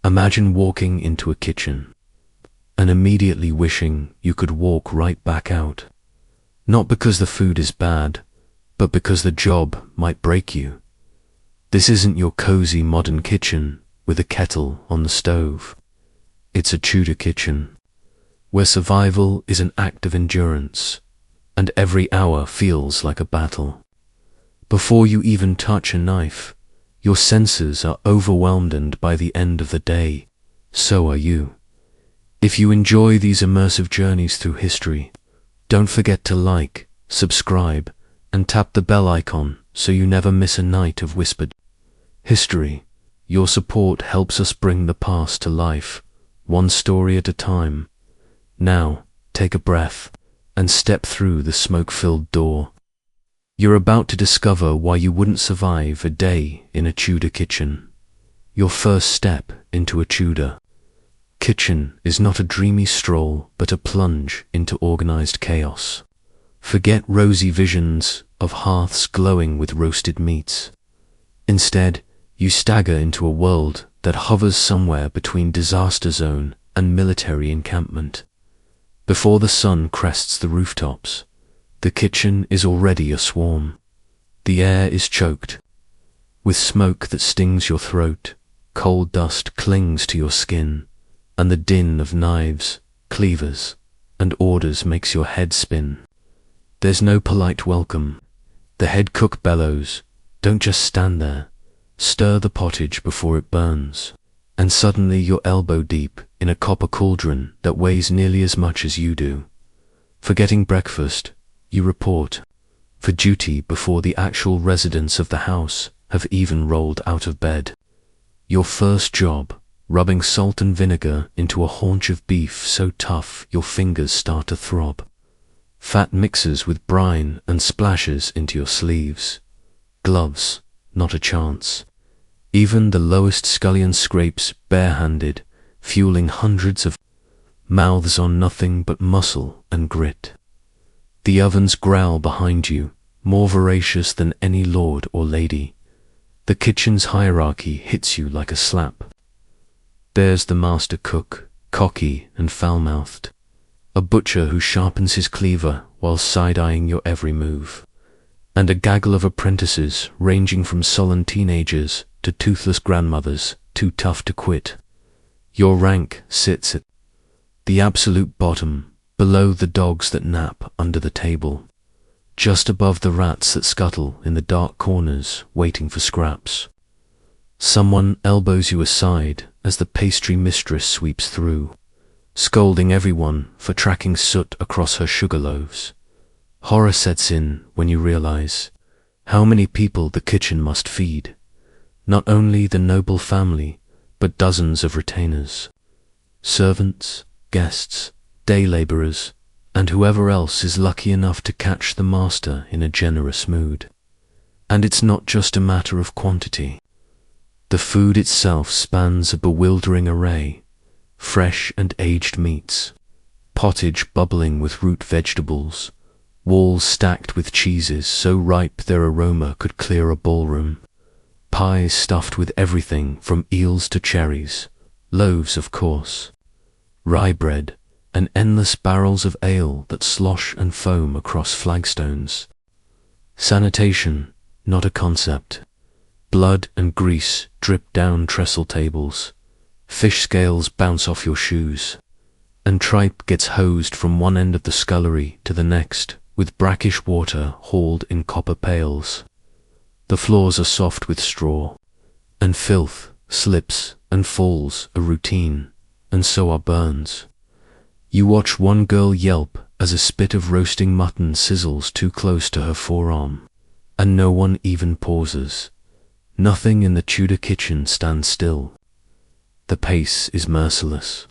Imagine walking into a kitchen and immediately wishing you could walk right back out. Not because the food is bad, but because the job might break you. This isn't your cozy modern kitchen with a kettle on the stove. It's a Tudor kitchen, where survival is an act of endurance, and every hour feels like a battle. Before you even touch a knife, your senses are overwhelmed, and by the end of the day, so are you. If you enjoy these immersive journeys through history, don't forget to like, subscribe, and tap the bell icon so you never miss a night of whispered history. Your support helps us bring the past to life, one story at a time. Now, take a breath and step through the smoke-filled door. You're about to discover why you wouldn't survive a day in a Tudor kitchen. Your first step into a Tudor kitchen is not a dreamy stroll, but a plunge into organized chaos. Forget rosy visions of hearths glowing with roasted meats. Instead, you stagger into a world that hovers somewhere between disaster zone and military encampment. Before the sun crests the rooftops, the kitchen is already aswarm. The air is choked with smoke that stings your throat, coal dust clings to your skin, and the din of knives, cleavers, and orders makes your head spin. There's no polite welcome. The head cook bellows, "Don't just stand there. Stir the pottage before it burns." And suddenly you're elbow deep in a copper cauldron that weighs nearly as much as you do. Forgetting breakfast, you report for duty before the actual residents of the house have even rolled out of bed. Your first job, rubbing salt and vinegar into a haunch of beef so tough your fingers start to throb. Fat mixes with brine and splashes into your sleeves. Gloves, not a chance. Even the lowest scullion scrapes barehanded, fueling hundreds of mouths on nothing but muscle and grit. The ovens growl behind you, more voracious than any lord or lady. The kitchen's hierarchy hits you like a slap. There's the master cook, cocky and foul-mouthed. A butcher who sharpens his cleaver while side-eyeing your every move. And a gaggle of apprentices ranging from sullen teenagers to toothless grandmothers too tough to quit. Your rank sits at the absolute bottom, below the dogs that nap under the table, just above the rats that scuttle in the dark corners waiting for scraps. Someone elbows you aside as the pastry mistress sweeps through, scolding everyone for tracking soot across her sugar loaves. Horror sets in when you realize how many people the kitchen must feed. Not only the noble family, but dozens of retainers. Servants, guests, day laborers, and whoever else is lucky enough to catch the master in a generous mood. And it's not just a matter of quantity. The food itself spans a bewildering array. Fresh and aged meats, pottage bubbling with root vegetables, walls stacked with cheeses so ripe their aroma could clear a ballroom, pies stuffed with everything from eels to cherries, loaves of course, rye bread, and endless barrels of ale that slosh and foam across flagstones. Sanitation, not a concept. Blood and grease drip down trestle tables. Fish scales bounce off your shoes, and tripe gets hosed from one end of the scullery to the next, with brackish water hauled in copper pails. The floors are soft with straw, and filth slips and falls a routine, and so are burns. You watch one girl yelp as a spit of roasting mutton sizzles too close to her forearm, and no one even pauses. Nothing in the Tudor kitchen stands still. The pace is merciless.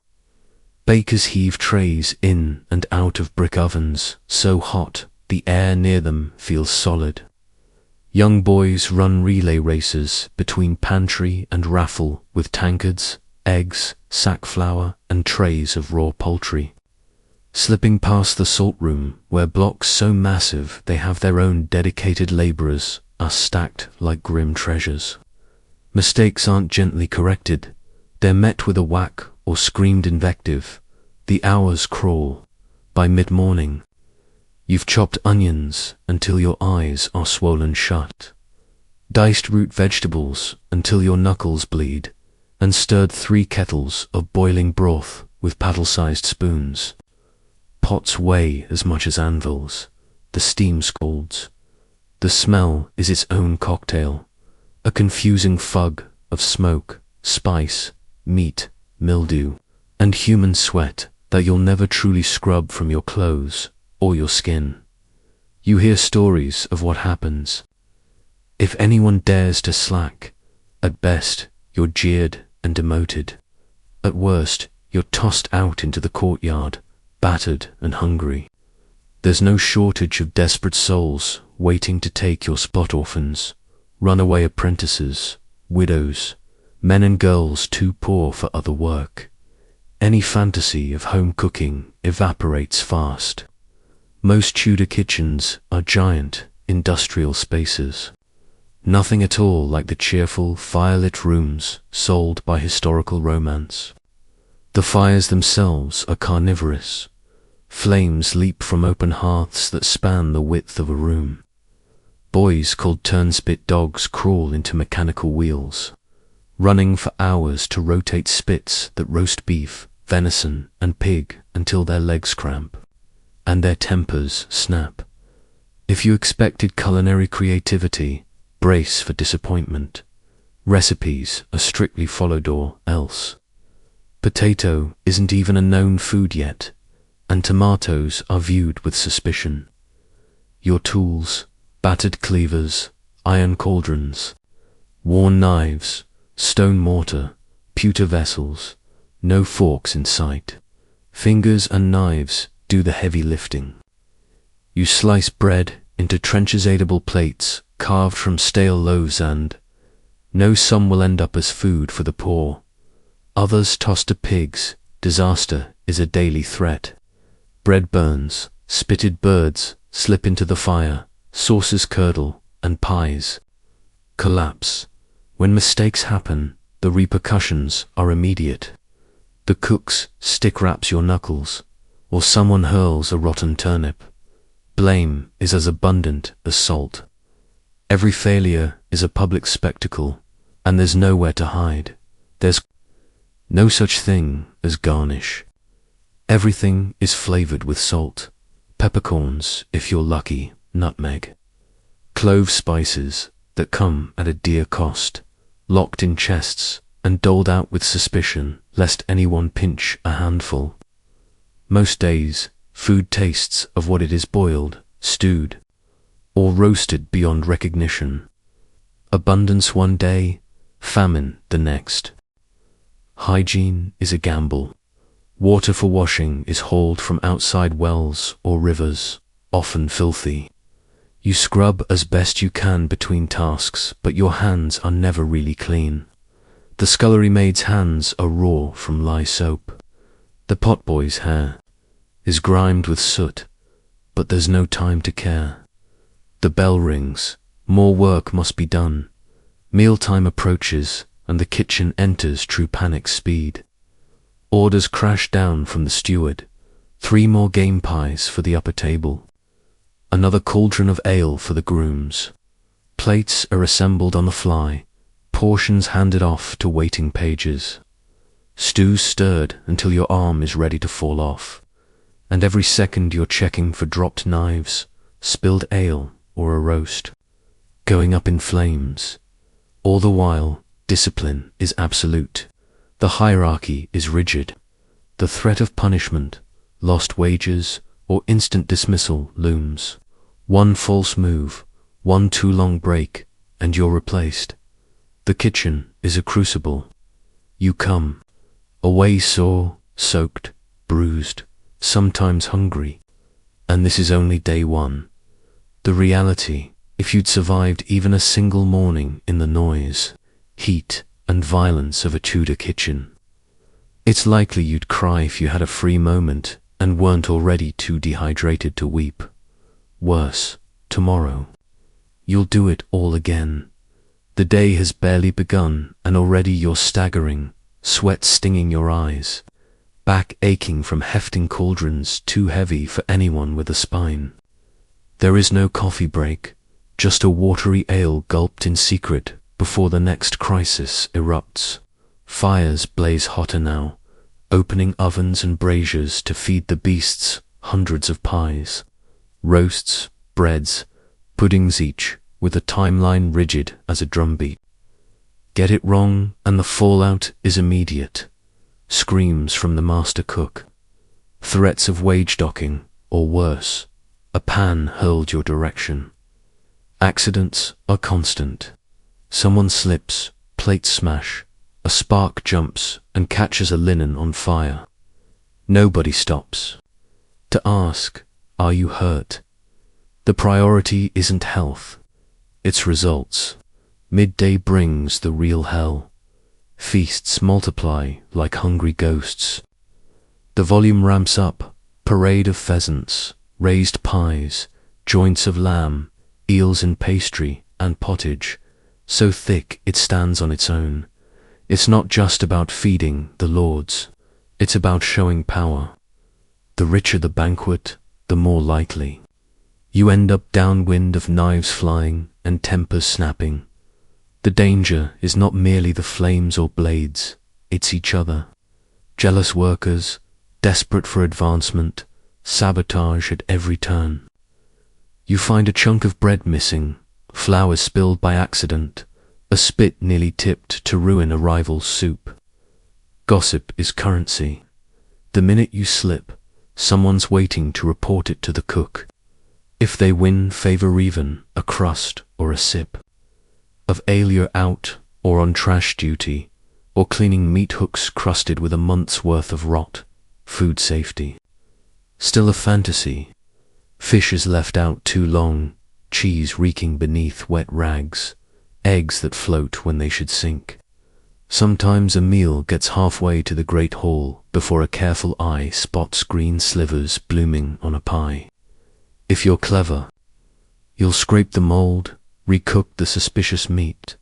Bakers heave trays in and out of brick ovens, so hot the air near them feels solid. Young boys run relay races between pantry and raffle with tankards, eggs, sack flour, and trays of raw poultry. Slipping past the salt room, where blocks so massive they have their own dedicated labourers are stacked like grim treasures. Mistakes aren't gently corrected. They're met with a whack or screamed invective. The hours crawl. By mid-morning, you've chopped onions until your eyes are swollen shut, diced root vegetables until your knuckles bleed, and stirred 3 kettles of boiling broth with paddle-sized spoons. Pots weigh as much as anvils. The steam scalds. The smell is its own cocktail, a confusing fug of smoke, spice, meat, mildew, and human sweat that you'll never truly scrub from your clothes or your skin. You hear stories of what happens. If anyone dares to slack, at best you're jeered and demoted. At worst, you're tossed out into the courtyard, battered and hungry. There's no shortage of desperate souls waiting to take your spot: orphans, runaway apprentices, widows, men and girls too poor for other work. Any fantasy of home cooking evaporates fast. Most Tudor kitchens are giant, industrial spaces. Nothing at all like the cheerful, firelit rooms sold by historical romance. The fires themselves are carnivorous. Flames leap from open hearths that span the width of a room. Boys called turnspit dogs crawl into mechanical wheels, running for hours to rotate spits that roast beef, venison, and pig until their legs cramp, and their tempers snap. If you expected culinary creativity, brace for disappointment. Recipes are strictly followed or else. Potato isn't even a known food yet, and tomatoes are viewed with suspicion. Your tools: battered cleavers, iron cauldrons, worn knives, stone mortar, pewter vessels, no forks in sight. Fingers and knives do the heavy lifting. You slice bread into trenches-aidable plates carved from stale loaves, and know some will end up as food for the poor. Others tossed to pigs. Disaster is a daily threat. Bread burns, spitted birds slip into the fire, sauces curdle, and pies collapse. When mistakes happen, the repercussions are immediate. The cook's stick wraps your knuckles, or someone hurls a rotten turnip. Blame is as abundant as salt. Every failure is a public spectacle, and there's nowhere to hide. There's no such thing as garnish. Everything is flavored with salt, peppercorns, if you're lucky, nutmeg, clove spices that come at a dear cost, locked in chests and doled out with suspicion lest anyone pinch a handful. Most days, food tastes of what it is: boiled, stewed, or roasted beyond recognition. Abundance one day, famine the next. Hygiene is a gamble. Water for washing is hauled from outside wells or rivers, often filthy. You scrub as best you can between tasks, but your hands are never really clean. The scullery maid's hands are raw from lye soap. The potboy's hair is grimed with soot, but there's no time to care. The bell rings, more work must be done. Mealtime approaches, and the kitchen enters true panic speed. Orders crash down from the steward: 3 more game pies for the upper table, another cauldron of ale for the grooms. Plates are assembled on the fly, portions handed off to waiting pages. Stews stirred until your arm is ready to fall off, and every second you're checking for dropped knives, spilled ale, or a roast going up in flames. All the while, discipline is absolute. The hierarchy is rigid. The threat of punishment, lost wages, or instant dismissal looms. One false move, one too long break, and you're replaced. The kitchen is a crucible. You come away sore, soaked, bruised, sometimes hungry. And this is only day one. The reality, if you'd survived even a single morning in the noise, heat, and violence of a Tudor kitchen. It's likely you'd cry if you had a free moment and weren't already too dehydrated to weep. Worse, tomorrow, you'll do it all again. The day has barely begun and already you're staggering, sweat stinging your eyes, back aching from hefting cauldrons too heavy for anyone with a spine. There is no coffee break, just a watery ale gulped in secret before the next crisis erupts. Fires blaze hotter now, opening ovens and braziers to feed the beasts hundreds of pies, roasts, breads, puddings each, with a timeline rigid as a drumbeat. Get it wrong and the fallout is immediate. Screams from the master cook, threats of wage docking, or worse, a pan hurled your direction. Accidents are constant. Someone slips, plates smash, a spark jumps and catches a linen on fire. Nobody stops to ask, are you hurt? The priority isn't health, it's results. Midday brings the real hell. Feasts multiply like hungry ghosts. The volume ramps up, parade of pheasants, raised pies, joints of lamb, eels in pastry and pottage, so thick it stands on its own. It's not just about feeding the lords, it's about showing power. The richer the banquet, the more likely you end up downwind of knives flying and tempers snapping. The danger is not merely the flames or blades, it's each other. Jealous workers, desperate for advancement, sabotage at every turn. You find a chunk of bread missing, flour spilled by accident, a spit nearly tipped to ruin a rival's soup. Gossip is currency. The minute you slip, someone's waiting to report it to the cook. If they win, favor even a crust or a sip of ale you're out, or on trash duty, or cleaning meat hooks crusted with a month's worth of rot. Food safety still a fantasy. Fish is left out too long, cheese reeking beneath wet rags, eggs that float when they should sink. Sometimes a meal gets halfway to the great hall before a careful eye spots green slivers blooming on a pie. If you're clever, you'll scrape the mold, recook the suspicious meat,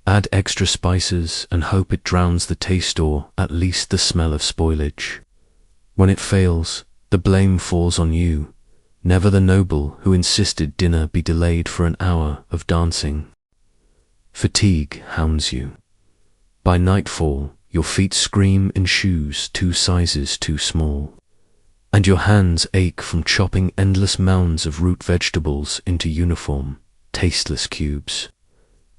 add extra spices and hope it drowns the taste or at least the smell of spoilage. When it fails, the blame falls on you, never the noble who insisted dinner be delayed for an hour of dancing. Fatigue hounds you. By nightfall, your feet scream in shoes 2 sizes too small, and your hands ache from chopping endless mounds of root vegetables into uniform, tasteless cubes.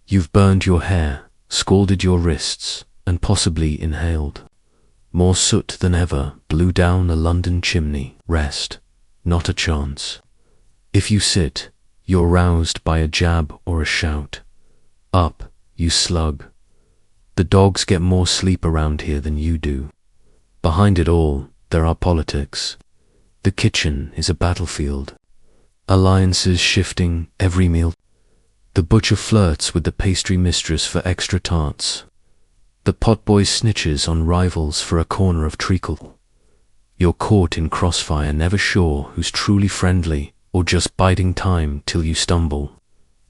You've burned your hair, scalded your wrists, and possibly inhaled more soot than ever blew down a London chimney. Rest, not a chance. If you sit, you're roused by a jab or a shout. Up, you slug. The dogs get more sleep around here than you do. Behind it all, there are politics. The kitchen is a battlefield. Alliances shifting every meal. The butcher flirts with the pastry mistress for extra tarts. The potboy snitches on rivals for a corner of treacle. You're caught in crossfire, never sure who's truly friendly or just biding time till you stumble.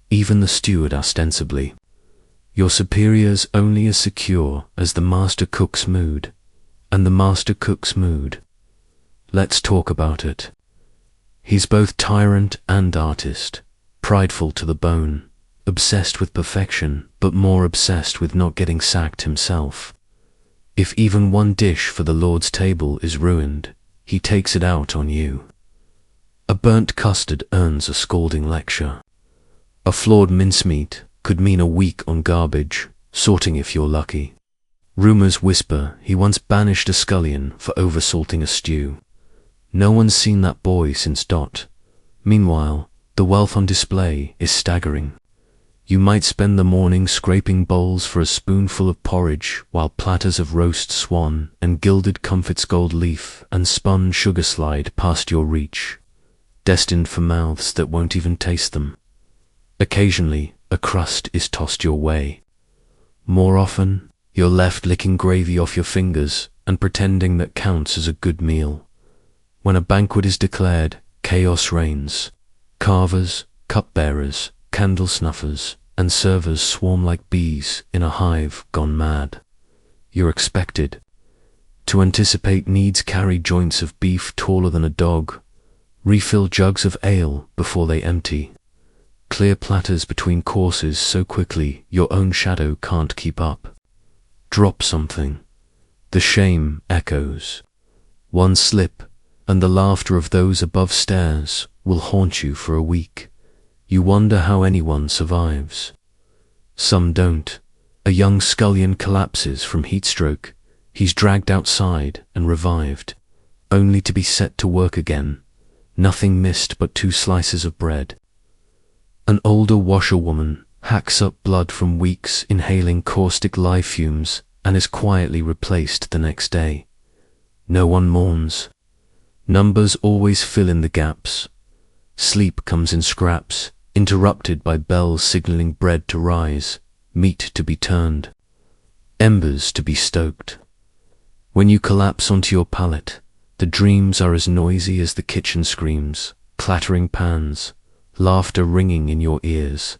Even the steward ostensibly. Your superior's only as secure as the master cook's mood, and the master cook's mood. Let's talk about it. He's both tyrant and artist, prideful to the bone, obsessed with perfection, but more obsessed with not getting sacked himself. If even one dish for the Lord's table is ruined, he takes it out on you. A burnt custard earns a scolding lecture. A flawed mincemeat could mean a week on garbage, sorting if you're lucky. Rumors whisper he once banished a scullion for oversalting a stew. No one's seen that boy since Dot. Meanwhile, the wealth on display is staggering. You might spend the morning scraping bowls for a spoonful of porridge while platters of roast swan and gilded comfits gold leaf and spun sugar slide past your reach, destined for mouths that won't even taste them. Occasionally, a crust is tossed your way. More often, you're left licking gravy off your fingers and pretending that counts as a good meal. When a banquet is declared, chaos reigns. Carvers, cupbearers, candle snuffers, and servers swarm like bees in a hive gone mad. you're expected to anticipate needs, carry joints of beef taller than a dog, refill jugs of ale before they empty, clear platters between courses so quickly your own shadow can't keep up. Drop something. The shame echoes. One slip, and the laughter of those above stairs will haunt you for a week. You wonder how anyone survives. Some don't. A young scullion collapses from heatstroke. He's dragged outside and revived, only to be set to work again. Nothing missed but 2 slices of bread. An older washerwoman hacks up blood from weeks inhaling caustic lye fumes and is quietly replaced the next day. No one mourns. Numbers always fill in the gaps. Sleep comes in scraps, interrupted by bells signaling bread to rise, meat to be turned, embers to be stoked. When you collapse onto your pallet, the dreams are as noisy as the kitchen screams, clattering pans, laughter ringing in your ears.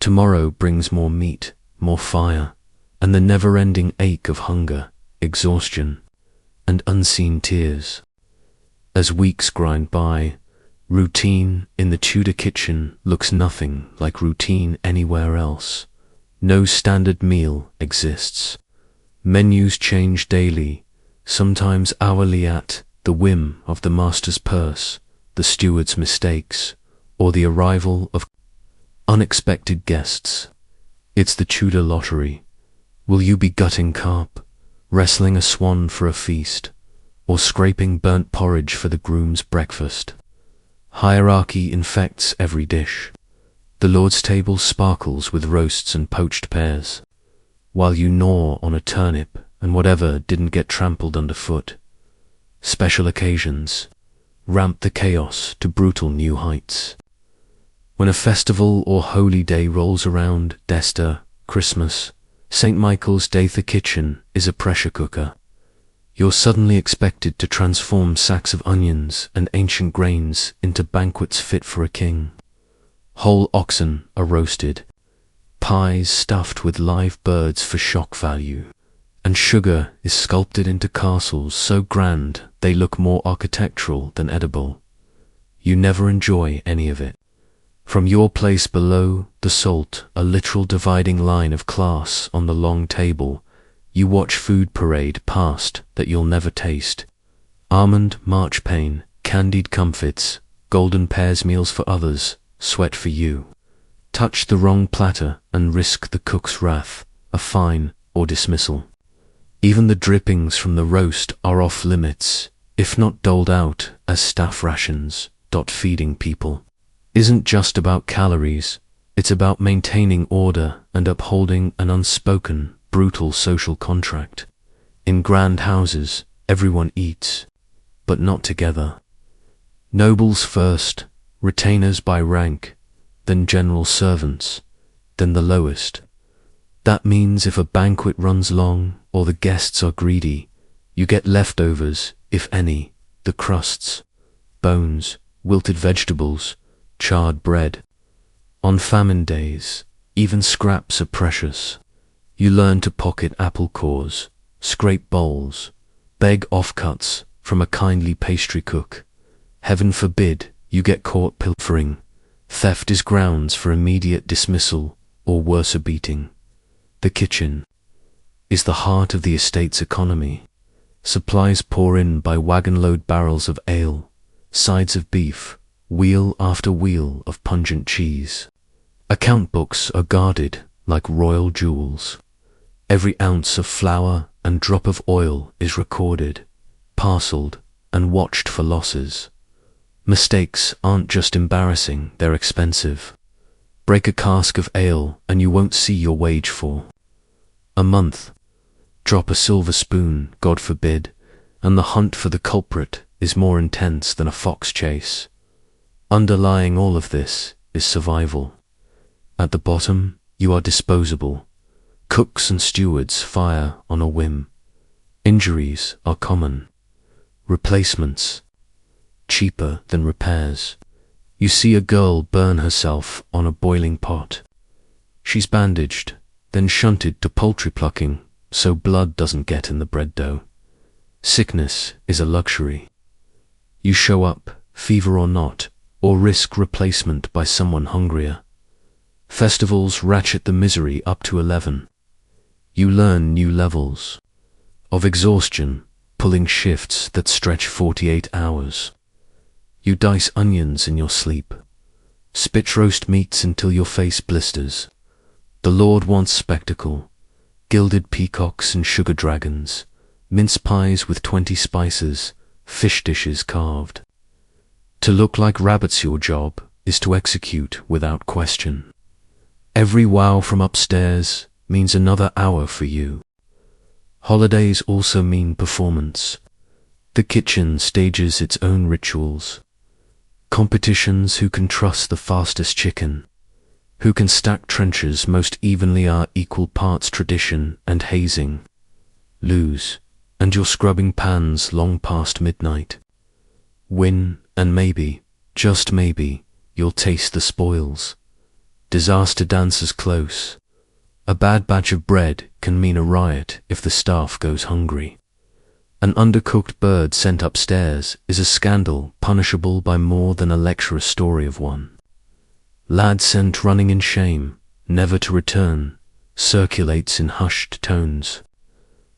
Tomorrow brings more meat, more fire, and the never-ending ache of hunger, exhaustion, and unseen tears. As weeks grind by, routine in the Tudor kitchen looks nothing like routine anywhere else. No standard meal exists. Menus change daily, sometimes hourly, at the whim of the master's purse, the steward's mistakes, or the arrival of unexpected guests. It's the Tudor lottery. Will you be gutting carp, wrestling a swan for a feast, or scraping burnt porridge for the groom's breakfast? Hierarchy infects every dish. The Lord's table sparkles with roasts and poached pears, while you gnaw on a turnip and whatever didn't get trampled underfoot. Special occasions ramp the chaos to brutal new heights. When a festival or holy day rolls around, Dester, Christmas, St. Michael's Day, the kitchen is a pressure cooker. You're suddenly expected to transform sacks of onions and ancient grains into banquets fit for a king. Whole oxen are roasted, pies stuffed with live birds for shock value, and sugar is sculpted into castles so grand they look more architectural than edible. You never enjoy any of it. From your place below the salt, a literal dividing line of class on the long table, you watch food parade past that you'll never taste. Almond marchpane, candied comfits, golden pears meals for others, sweat for you. Touch the wrong platter and risk the cook's wrath, a fine or dismissal. Even the drippings from the roast are off limits, if not doled out as staff rations. Feeding people isn't just about calories, it's about maintaining order and upholding an unspoken, brutal social contract. In grand houses, everyone eats, but not together. Nobles first, retainers by rank, then general servants, then the lowest. That means if a banquet runs long or the guests are greedy, you get leftovers, if any, the crusts, bones, wilted vegetables, charred bread. On famine days, even scraps are precious. You learn to pocket apple cores, scrape bowls, beg offcuts from a kindly pastry cook. Heaven forbid you get caught pilfering. Theft is grounds for immediate dismissal or worse, a beating. The kitchen is the heart of the estate's economy. Supplies pour in by wagon-load barrels of ale, sides of beef, wheel after wheel of pungent cheese. Account books are guarded like royal jewels. Every ounce of flour and drop of oil is recorded, parceled, and watched for losses. Mistakes aren't just embarrassing, they're expensive. Break a cask of ale and you won't see your wage for a month. Drop a silver spoon, God forbid, and the hunt for the culprit is more intense than a fox chase. Underlying all of this is survival. At the bottom, you are disposable. Cooks and stewards fire on a whim. Injuries are common. Replacements, cheaper than repairs. You see a girl burn herself on a boiling pot. She's bandaged, then shunted to poultry plucking, so blood doesn't get in the bread dough. Sickness is a luxury. You show up, fever or not, or risk replacement by someone hungrier. Festivals ratchet the misery up to 11. You learn new levels of exhaustion, pulling shifts that stretch 48 hours. You dice onions in your sleep, spit roast meats until your face blisters. The Lord wants spectacle, gilded peacocks and sugar dragons, mince pies with 20 spices, fish dishes carved. To look like rabbits your job is to execute without question. Every wow from upstairs means another hour for you. Holidays also mean performance. The kitchen stages its own rituals. Competitions who can truss the fastest chicken, who can stack trenches most evenly are equal parts tradition and hazing. Lose, and you're scrubbing pans long past midnight. Win, and maybe, just maybe, you'll taste the spoils. Disaster dances close. A bad batch of bread can mean a riot if the staff goes hungry. An undercooked bird sent upstairs is a scandal punishable by more than a lecturer's story of one. Lad sent running in shame, never to return, circulates in hushed tones.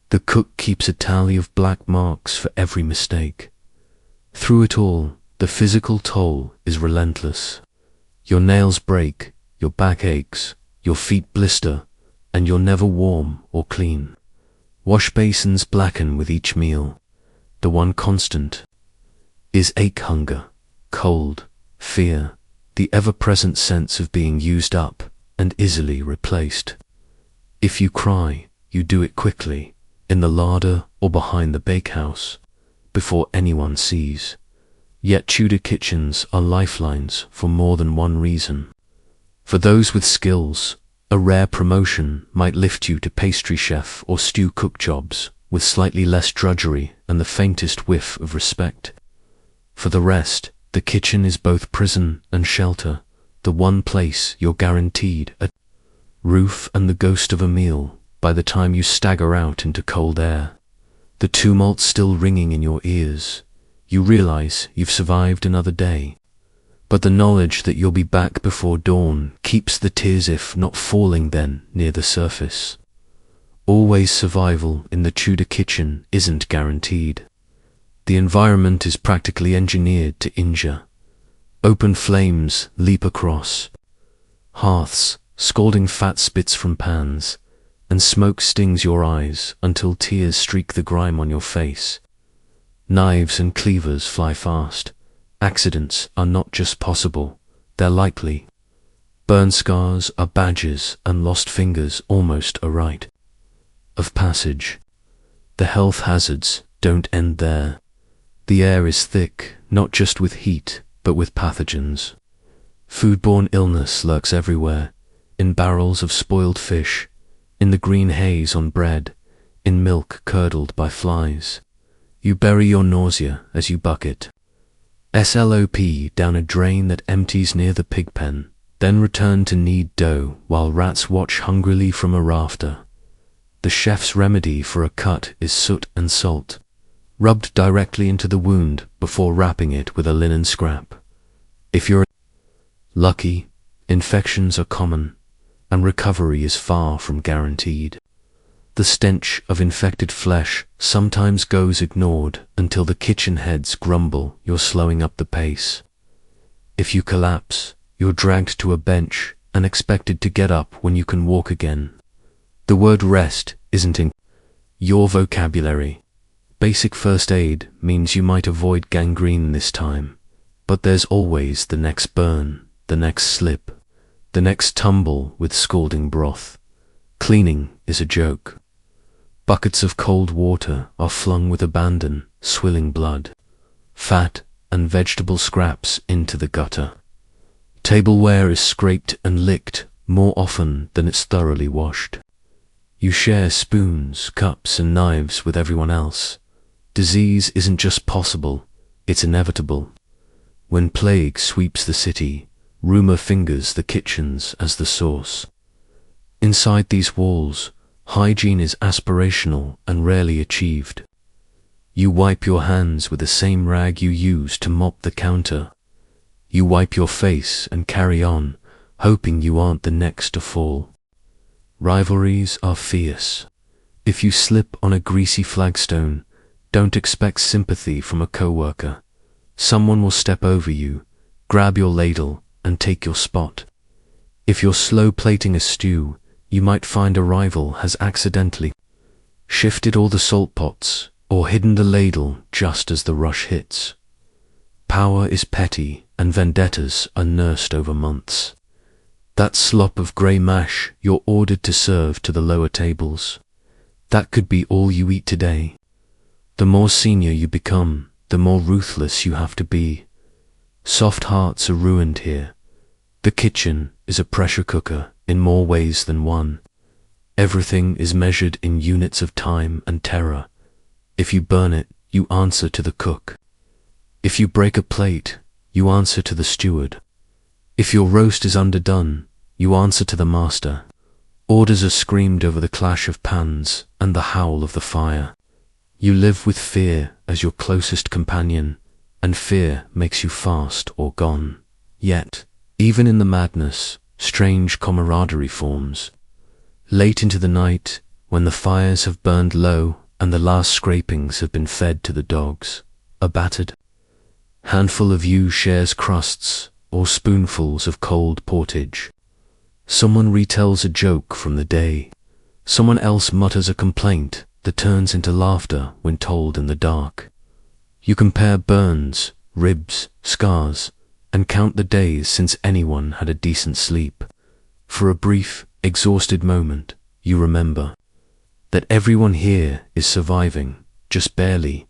The cook keeps a tally of black marks for every mistake. Through it all, the physical toll is relentless. Your nails break, your back aches, your feet blister, and you're never warm or clean. Wash basins blacken with each meal. The one constant is ache, hunger, cold, fear, the ever-present sense of being used up and easily replaced. If you cry, you do it quickly, in the larder or behind the bakehouse, before anyone sees. Yet Tudor kitchens are lifelines for more than one reason. For those with skills, a rare promotion might lift you to pastry chef or stew cook jobs with slightly less drudgery and the faintest whiff of respect. For the rest, the kitchen is both prison and shelter, the one place you're guaranteed a roof and the ghost of a meal by the time you stagger out into cold air. The tumult still ringing in your ears, you realize you've survived another day. But the knowledge that you'll be back before dawn keeps the tears, if not falling then, near the surface. Always survival in the Tudor kitchen isn't guaranteed. The environment is practically engineered to injure. Open flames leap across hearths, scalding fat spits from pans, and smoke stings your eyes until tears streak the grime on your face. Knives and cleavers fly fast. Accidents are not just possible, they're likely. Burn scars are badges and lost fingers almost a rite of passage. The health hazards don't end there. The air is thick, not just with heat, but with pathogens. Foodborne illness lurks everywhere, in barrels of spoiled fish, in the green haze on bread, in milk curdled by flies. You bury your nausea as you bucket SLOP down a drain that empties near the pig pen, then return to knead dough while rats watch hungrily from a rafter. The chef's remedy for a cut is soot and salt, rubbed directly into the wound before wrapping it with a linen scrap. If you're lucky, infections are common, and recovery is far from guaranteed. The stench of infected flesh sometimes goes ignored until the kitchen heads grumble you're slowing up the pace. If you collapse, you're dragged to a bench and expected to get up when you can walk again. The word rest isn't in your vocabulary. Basic first aid means you might avoid gangrene this time, but there's always the next burn, the next slip, the next tumble with scalding broth. Cleaning is a joke. Buckets of cold water are flung with abandon, swilling blood, fat and vegetable scraps into the gutter. Tableware is scraped and licked more often than it's thoroughly washed. You share spoons, cups and knives with everyone else. Disease isn't just possible, it's inevitable. When plague sweeps the city, rumor fingers the kitchens as the source. Inside these walls, Hygiene is aspirational and rarely achieved. You wipe your hands with the same rag you use to mop the counter. You wipe your face and carry on, hoping you aren't the next to fall. Rivalries are fierce. If you slip on a greasy flagstone, don't expect sympathy from a coworker. Someone will step over you, grab your ladle, and take your spot. If you're slow plating a stew, you might find a rival has accidentally shifted all the salt pots or hidden the ladle just as the rush hits. Power is petty and vendettas are nursed over months. That slop of grey mash you're ordered to serve to the lower tables, that could be all you eat today. The more senior you become, the more ruthless you have to be. Soft hearts are ruined here. The kitchen is a pressure cooker in more ways than one. Everything is measured in units of time and terror. If you burn it, you answer to the cook. If you break a plate, you answer to the steward. If your roast is underdone, you answer to the master. Orders are screamed over the clash of pans and the howl of the fire. You live with fear as your closest companion, and fear makes you fast or gone. Yet, even in the madness, strange camaraderie forms. Late into the night, when the fires have burned low and the last scrapings have been fed to the dogs, a battered handful of you shares crusts or spoonfuls of cold portage. Someone retells a joke from the day. Someone else mutters a complaint that turns into laughter when told in the dark. You compare burns, ribs, scars, and count the days since anyone had a decent sleep. For a brief, exhausted moment, you remember that everyone here is surviving, just barely.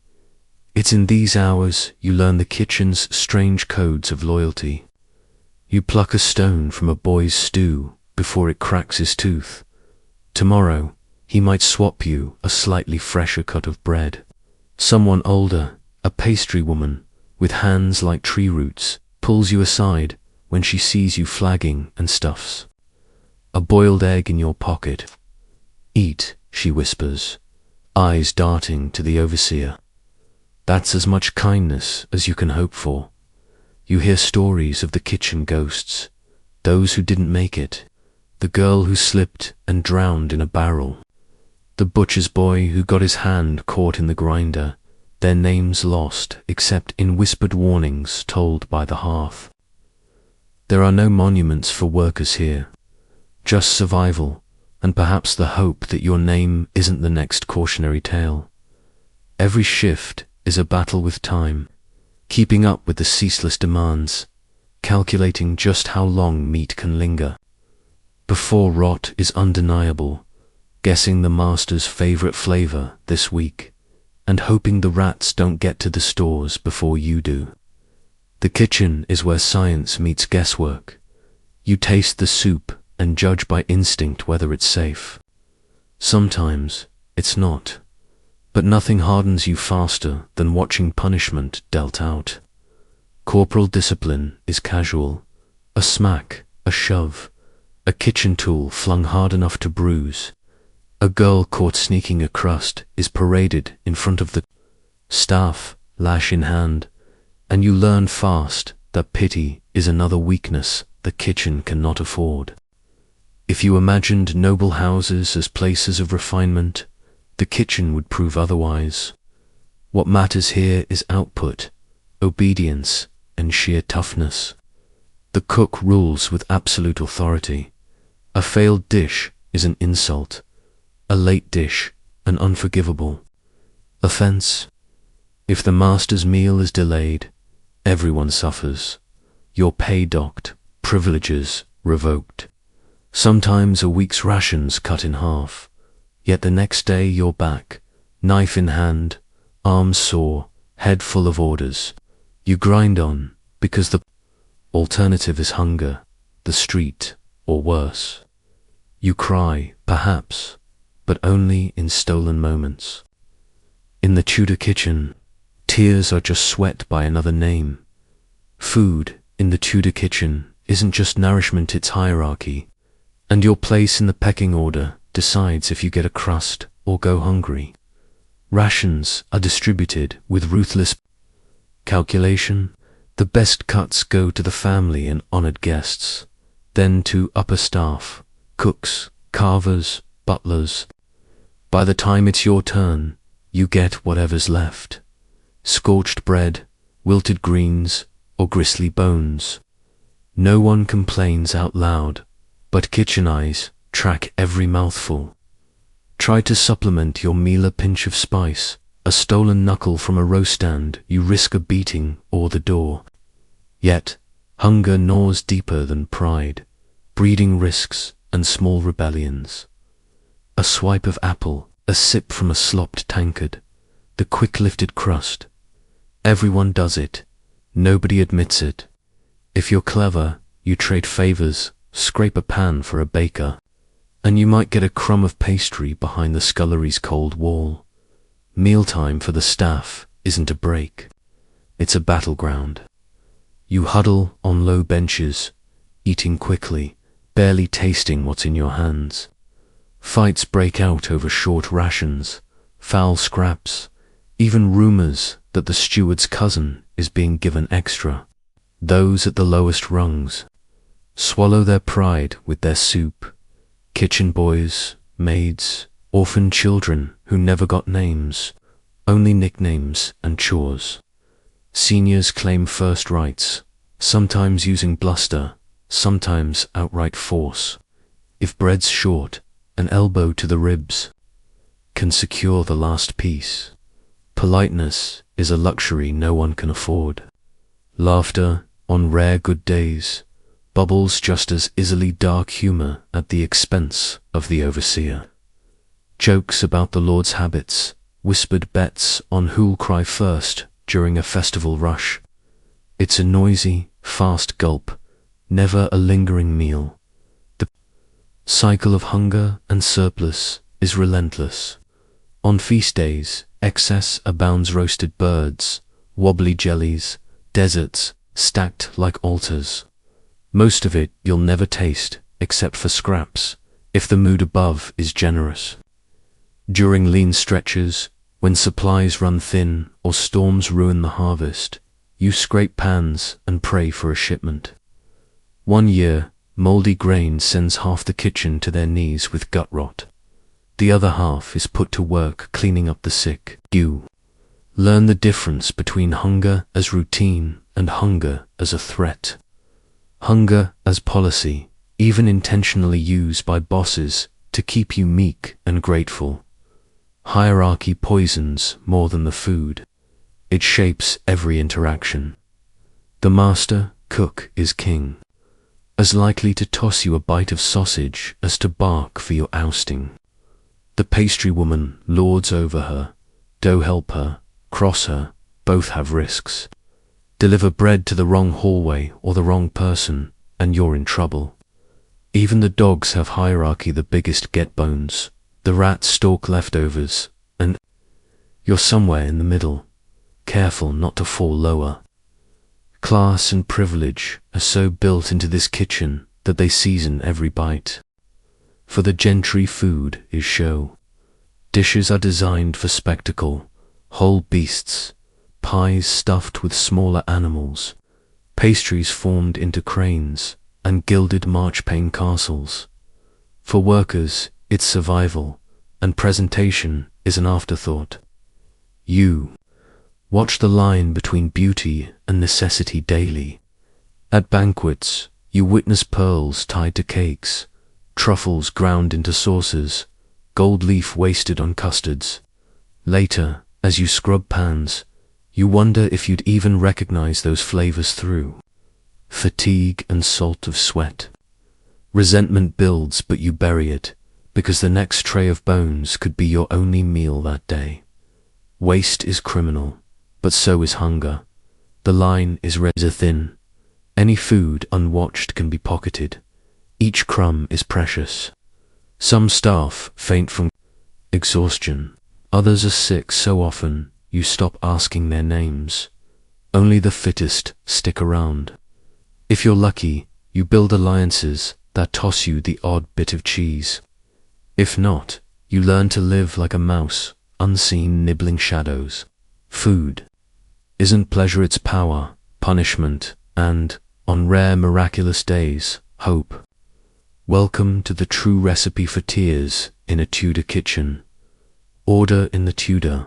It's in these hours you learn the kitchen's strange codes of loyalty. You pluck a stone from a boy's stew before it cracks his tooth. Tomorrow, he might swap you a slightly fresher cut of bread. Someone older, a pastry woman, with hands like tree roots, pulls you aside when she sees you flagging and stuffs a boiled egg in your pocket. "Eat," she whispers, eyes darting to the overseer. That's as much kindness as you can hope for. You hear stories of the kitchen ghosts, those who didn't make it, the girl who slipped and drowned in a barrel, the butcher's boy who got his hand caught in the grinder, their names lost except in whispered warnings told by the hearth. There are no monuments for workers here, just survival, and perhaps the hope that your name isn't the next cautionary tale. Every shift is a battle with time, keeping up with the ceaseless demands, calculating just how long meat can linger before rot is undeniable, guessing the master's favorite flavor this week, and hoping the rats don't get to the stores before you do. The kitchen is where science meets guesswork. You taste the soup and judge by instinct whether it's safe. Sometimes it's not, but nothing hardens you faster than watching punishment dealt out. Corporal discipline is casual. A smack, a shove, a kitchen tool flung hard enough to bruise. A girl caught sneaking a crust is paraded in front of the staff, lash in hand, and you learn fast that pity is another weakness the kitchen cannot afford. If you imagined noble houses as places of refinement, the kitchen would prove otherwise. What matters here is output, obedience, and sheer toughness. The cook rules with absolute authority. A failed dish is an insult. A late dish, an unforgivable offense. If the master's meal is delayed, everyone suffers. Your pay docked, privileges revoked. Sometimes a week's rations cut in half, yet the next day you're back, knife in hand, arms sore, head full of orders. You grind on because the alternative is hunger, the street, or worse. You cry, perhaps, but only in stolen moments. In the Tudor kitchen, tears are just sweat by another name. Food in the Tudor kitchen isn't just nourishment, it's hierarchy, and your place in the pecking order decides if you get a crust or go hungry. Rations are distributed with ruthless calculation. The best cuts go to the family and honored guests, then to upper staff, cooks, carvers, butlers. By the time it's your turn, you get whatever's left. Scorched bread, wilted greens, or gristly bones. No one complains out loud, but kitchen eyes track every mouthful. Try to supplement your meal a pinch of spice, a stolen knuckle from a roast stand, you risk a beating or the door. Yet, hunger gnaws deeper than pride, breeding risks and small rebellions. A swipe of apple, a sip from a slopped tankard, the quick lifted crust. Everyone does it, nobody admits it. If you're clever, you trade favors, scrape a pan for a baker, and you might get a crumb of pastry behind the scullery's cold wall. Mealtime for the staff isn't a break, it's a battleground. You huddle on low benches, eating quickly, barely tasting what's in your hands. Fights break out over short rations, foul scraps, even rumors that the steward's cousin is being given extra. Those at the lowest rungs swallow their pride with their soup. Kitchen boys, maids, orphan children who never got names, only nicknames and chores. Seniors claim first rights, sometimes using bluster, sometimes outright force. If bread's short, an elbow to the ribs can secure the last piece. Politeness is a luxury no one can afford. Laughter, on rare good days, bubbles just as easily dark humor at the expense of the overseer. Jokes about the Lord's habits, whispered bets on who'll cry first during a festival rush. It's a noisy, fast gulp, never a lingering meal. The cycle of hunger and surplus is relentless. On feast days, excess abounds: roasted birds, wobbly jellies, deserts stacked like altars. Most of it you'll never taste, except for scraps, if the mood above is generous. During lean stretches, when supplies run thin or storms ruin the harvest, you scrape pans and pray for a shipment. One year, moldy grain sends half the kitchen to their knees with gut rot. The other half is put to work cleaning up the sick. You learn the difference between hunger as routine and hunger as a threat. Hunger as policy, even intentionally used by bosses to keep you meek and grateful. Hierarchy poisons more than the food. It shapes every interaction. The master cook is king, as likely to toss you a bite of sausage as to bark for your ousting. The pastry woman lords over her, dough helper, cross her, both have risks. Deliver bread to the wrong hallway or the wrong person, and you're in trouble. Even the dogs have hierarchy: the biggest get bones, the rats stalk leftovers, and you're somewhere in the middle, careful not to fall lower. Class and privilege are so built into this kitchen that they season every bite. For the gentry, food is show. Dishes are designed for spectacle, whole beasts, pies stuffed with smaller animals, pastries formed into cranes, and gilded marchpane castles. For workers, it's survival, and presentation is an afterthought. You watch the line between beauty and necessity daily. At banquets, you witness pearls tied to cakes, truffles ground into sauces, gold leaf wasted on custards. Later, as you scrub pans, you wonder if you'd even recognize those flavors through fatigue and salt of sweat. Resentment builds, but you bury it, because the next tray of bones could be your only meal that day. Waste is criminal, but so is hunger. The line is razor thin. Any food unwatched can be pocketed. Each crumb is precious. Some staff faint from exhaustion. Others are sick so often you stop asking their names. Only the fittest stick around. If you're lucky, you build alliances that toss you the odd bit of cheese. If not, you learn to live like a mouse, unseen, nibbling shadows. Food isn't pleasure, it's power, punishment, and, on rare miraculous days, hope. Welcome to the true recipe for tears in a Tudor kitchen. Order in the Tudor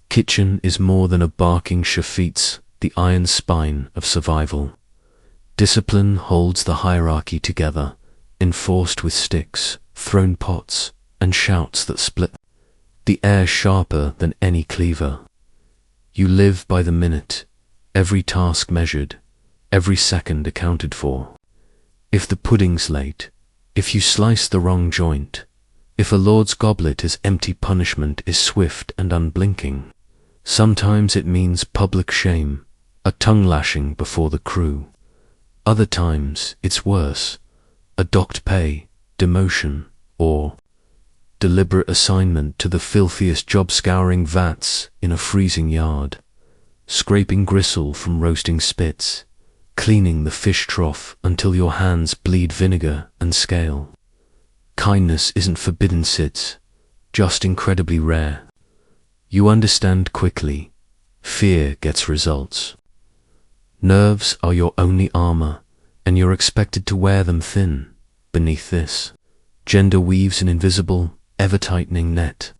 kitchen is more than a barking chef, the iron spine of survival. Discipline holds the hierarchy together, enforced with sticks, thrown pots, and shouts that split the air sharper than any cleaver. You live by the minute, every task measured, every second accounted for. If the pudding's late, if you slice the wrong joint, if a lord's goblet is empty, punishment is swift and unblinking. Sometimes it means public shame, a tongue-lashing before the crew. Other times it's worse, a docked pay, demotion, or deliberate assignment to the filthiest job, scouring vats in a freezing yard, scraping gristle from roasting spits, cleaning the fish trough until your hands bleed vinegar and scale. Kindness isn't forbidden, it's just incredibly rare. You understand quickly, fear gets results. Nerves are your only armor, and you're expected to wear them thin. Beneath this, gender weaves an invisible, ever-tightening net.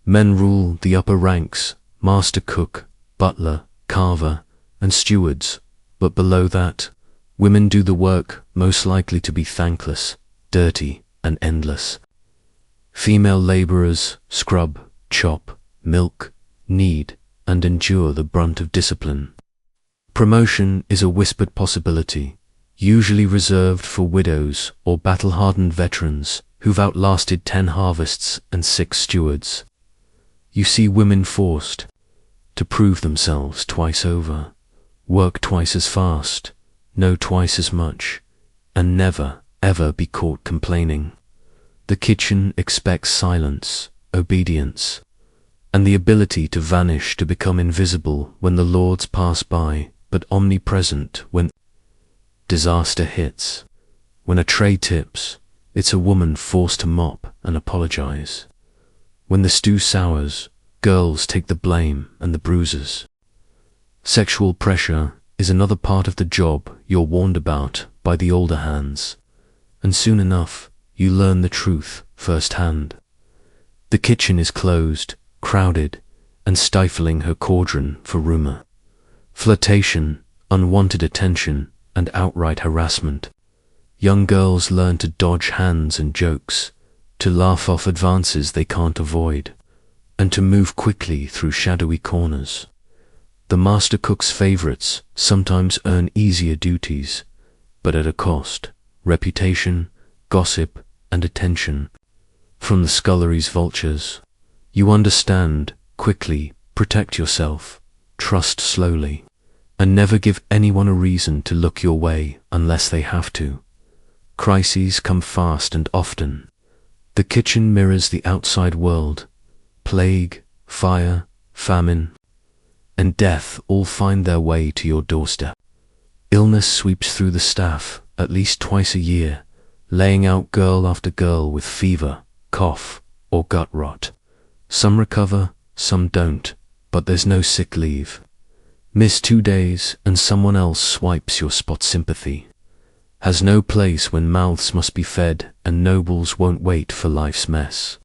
Men rule the upper ranks, master cook, butler, carver, and stewards, but below that, women do the work most likely to be thankless, dirty, and endless. Female laborers scrub, chop, milk, knead, and endure the brunt of discipline. Promotion is a whispered possibility, usually reserved for widows or battle-hardened veterans who've outlasted 10 harvests and 6 stewards. You see women forced to prove themselves twice over, work twice as fast, know twice as much, and never, ever be caught complaining. The kitchen expects silence, obedience, and the ability to vanish, to become invisible when the lords pass by, but omnipresent when disaster hits. When a tray tips, it's a woman forced to mop and apologize. When the stew sours, girls take the blame and the bruises. Sexual pressure is another part of the job you're warned about by the older hands, and soon enough you learn the truth firsthand. The kitchen is closed, crowded, and stifling her cauldron for rumor, flirtation, unwanted attention, and outright harassment. Young girls learn to dodge hands and jokes, to laugh off advances they can't avoid, and to move quickly through shadowy corners. The master cook's favorites sometimes earn easier duties, but at a cost: reputation, gossip, and attention. From the scullery's vultures, you understand quickly, protect yourself, trust slowly, and never give anyone a reason to look your way unless they have to. Crises come fast and often. The kitchen mirrors the outside world. Plague, fire, famine, and death all find their way to your doorstep. Illness sweeps through the staff at least twice a year, laying out girl after girl with fever, cough, or gut rot. Some recover, some don't, but there's no sick leave. Miss 2 days and someone else swipes your spot. Sympathy has no place when mouths must be fed and nobles won't wait for life's mess.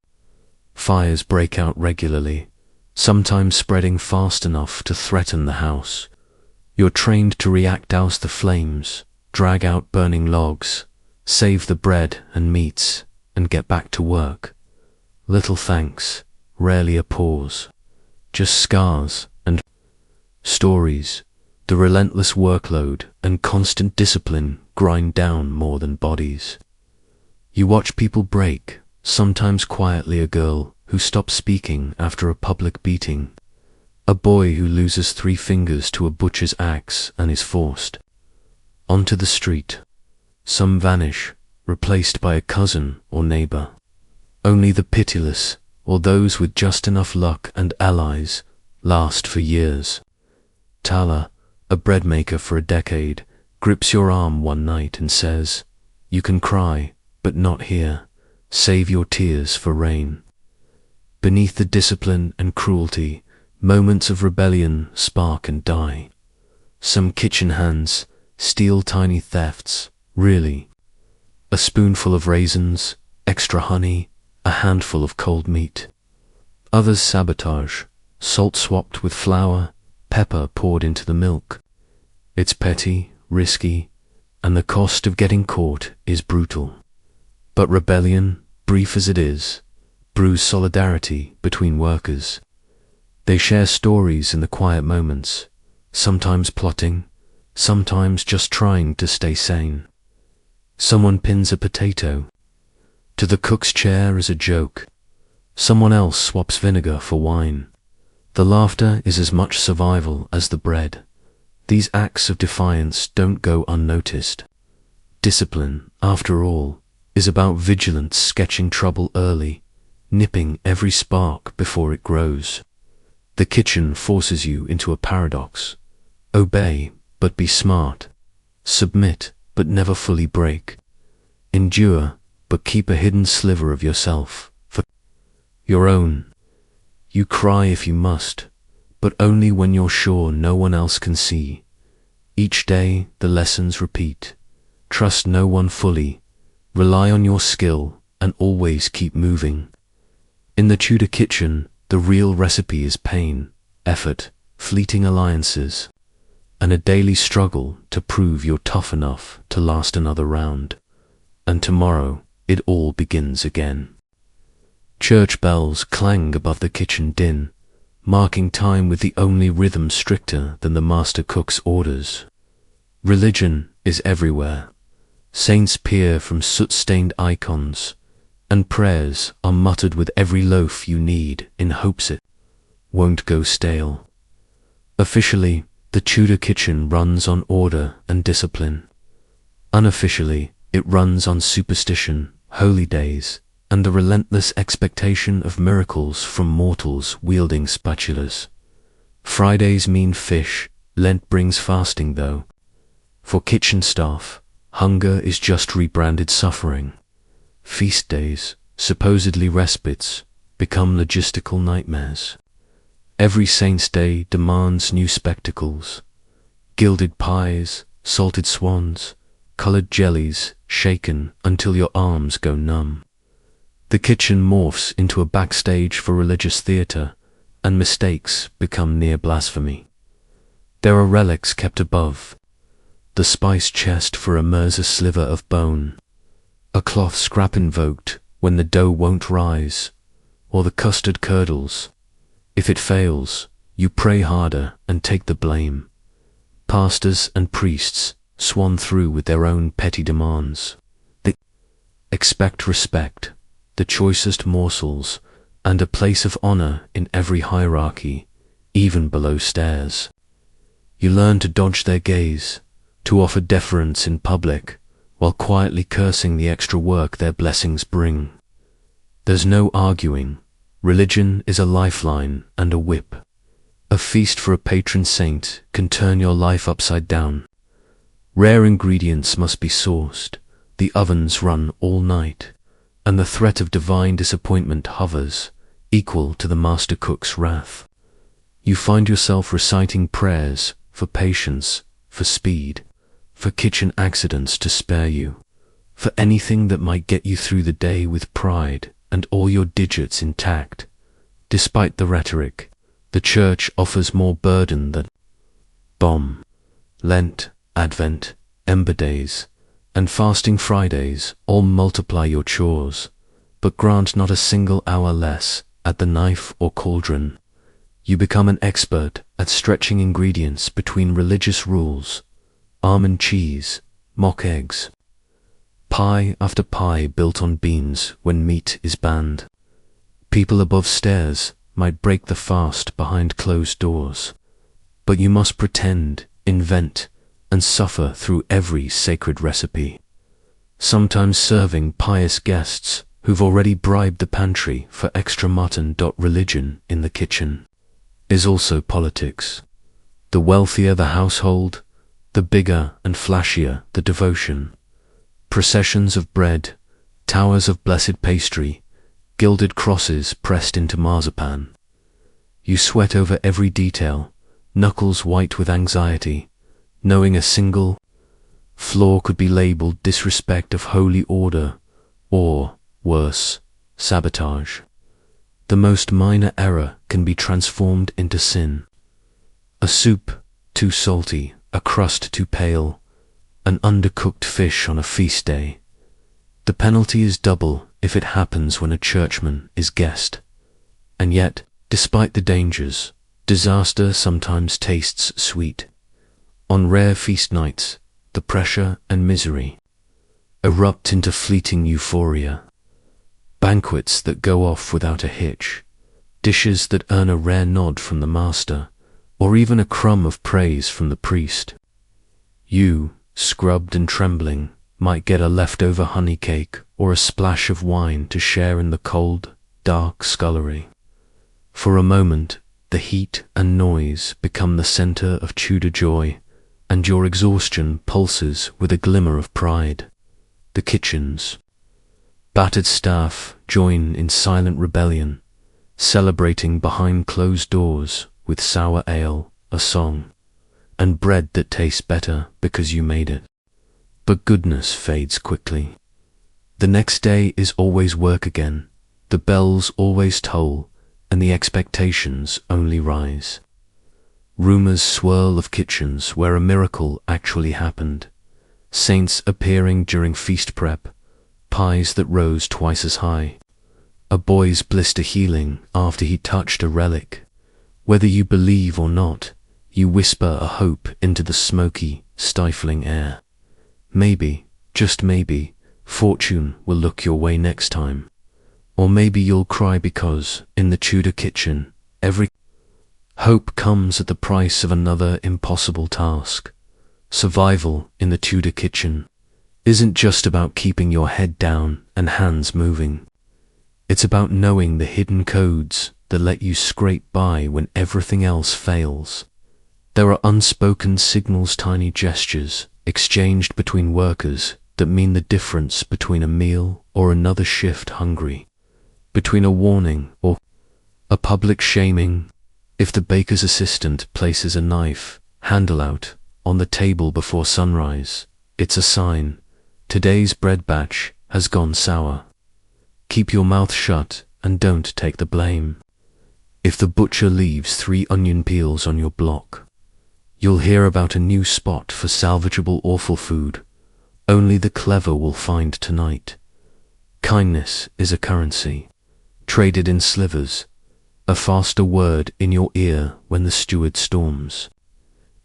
Fires break out regularly, sometimes spreading fast enough to threaten the house. You're trained to react, douse the flames, drag out burning logs, save the bread and meats, and get back to work. Little thanks, rarely a pause, just scars and stories. The relentless workload and constant discipline grind down more than bodies. You watch people break, sometimes quietly: a girl who stops speaking after a public beating, a boy who loses 3 fingers to a butcher's axe and is forced onto the street. Some vanish, replaced by a cousin or neighbor. Only the pitiless, or those with just enough luck and allies, last for years. Tala, a bread maker for a decade, grips your arm one night and says, "You can cry, but not here. save your tears for rain. Beneath the discipline and cruelty, moments of rebellion spark and die. Some kitchen hands steal tiny thefts, really. A spoonful of raisins, extra honey, a handful of cold meat. Others sabotage, salt swapped with flour, pepper poured into the milk. It's petty, risky, and the cost of getting caught is brutal. But rebellion, brief as it is, brews solidarity between workers. They share stories in the quiet moments, sometimes plotting, sometimes just trying to stay sane. Someone pins a potato to the cook's chair as a joke. Someone else swaps vinegar for wine. The laughter is as much survival as the bread. These acts of defiance don't go unnoticed. Discipline, after all, is about vigilance sketching trouble early, nipping every spark before it grows. The kitchen forces you into a paradox. Obey, but be smart. Submit, but never fully break. Endure, but keep a hidden sliver of yourself for your own. You cry if you must, but only when you're sure no one else can see. Each day the lessons repeat. Trust no one fully. Rely on your skill and always keep moving. In the Tudor kitchen, the real recipe is pain, effort, fleeting alliances, and a daily struggle to prove you're tough enough to last another round. And tomorrow, it all begins again. Church bells clang above the kitchen din, marking time with the only rhythm stricter than the master cook's orders. Religion is everywhere. Saints peer from soot-stained icons, and prayers are muttered with every loaf you need in hopes it won't go stale. Officially, the Tudor kitchen runs on order and discipline. Unofficially, it runs on superstition, holy days, and the relentless expectation of miracles from mortals wielding spatulas. Fridays mean fish, Lent brings fasting though. For kitchen staff, hunger is just rebranded suffering. Feast days, supposedly respites, become logistical nightmares. Every saint's day demands new spectacles. Gilded pies, salted swans, colored jellies, shaken until your arms go numb. The kitchen morphs into a backstage for religious theater, and mistakes become near blasphemy. There are relics kept above. The spice chest for a merza sliver of bone, a cloth scrap invoked when the dough won't rise, or the custard curdles. If it fails, you pray harder and take the blame. Pastors and priests swan through with their own petty demands. They expect respect, the choicest morsels, and a place of honor in every hierarchy, even below stairs. You learn to dodge their gaze, to offer deference in public, while quietly cursing the extra work their blessings bring. There's no arguing. Religion is a lifeline and a whip. A feast for a patron saint can turn your life upside down. Rare ingredients must be sourced, the ovens run all night, and the threat of divine disappointment hovers, equal to the master cook's wrath. You find yourself reciting prayers for patience, for speed, for kitchen accidents to spare you, for anything that might get you through the day with pride and all your digits intact. Despite the rhetoric, the church offers more burden than bomb. Lent, Advent, Ember Days, and Fasting Fridays all multiply your chores, but grant not a single hour less at the knife or cauldron. You become an expert at stretching ingredients between religious rules, almond cheese, mock eggs, pie after pie built on beans when meat is banned. People above stairs might break the fast behind closed doors, but you must pretend, invent, and suffer through every sacred recipe, sometimes serving pious guests who've already bribed the pantry for extra mutton. Religion in the kitchen is also politics. The wealthier the household, the bigger and flashier the devotion. Processions of bread, towers of blessed pastry, gilded crosses pressed into marzipan. You sweat over every detail, knuckles white with anxiety, knowing a single flaw could be labeled disrespect of holy order, or, worse, sabotage. The most minor error can be transformed into sin. A soup too salty, a crust too pale, an undercooked fish on a feast day. The penalty is double if it happens when a churchman is guest. And yet, despite the dangers, disaster sometimes tastes sweet. On rare feast nights, the pressure and misery erupt into fleeting euphoria. Banquets that go off without a hitch, dishes that earn a rare nod from the master, or even a crumb of praise from the priest. You, scrubbed and trembling, might get a leftover honey cake or a splash of wine to share in the cold, dark scullery. For a moment, the heat and noise become the center of Tudor joy, and your exhaustion pulses with a glimmer of pride. The kitchens, battered staff join in silent rebellion, celebrating behind closed doors with sour ale, a song, and bread that tastes better because you made it. But goodness fades quickly. The next day is always work again, the bells always toll, and the expectations only rise. Rumors swirl of kitchens where a miracle actually happened, saints appearing during feast prep, pies that rose twice as high, a boy's blister healing after he touched a relic. Whether you believe or not, you whisper a hope into the smoky, stifling air. Maybe, just maybe, fortune will look your way next time. Or maybe you'll cry because, in the Tudor kitchen, every hope comes at the price of another impossible task. Survival in the Tudor kitchen isn't just about keeping your head down and hands moving. It's about knowing the hidden codes that let you scrape by when everything else fails. There are unspoken signals, tiny gestures exchanged between workers that mean the difference between a meal or another shift hungry, between a warning or a public shaming. If the baker's assistant places a knife handle out on the table before sunrise, it's a sign. Today's bread batch has gone sour. Keep your mouth shut and don't take the blame. If the butcher leaves 3 onion peels on your block, you'll hear about a new spot for salvageable awful food only the clever will find tonight. Kindness is a currency, traded in slivers, a faster word in your ear when the steward storms.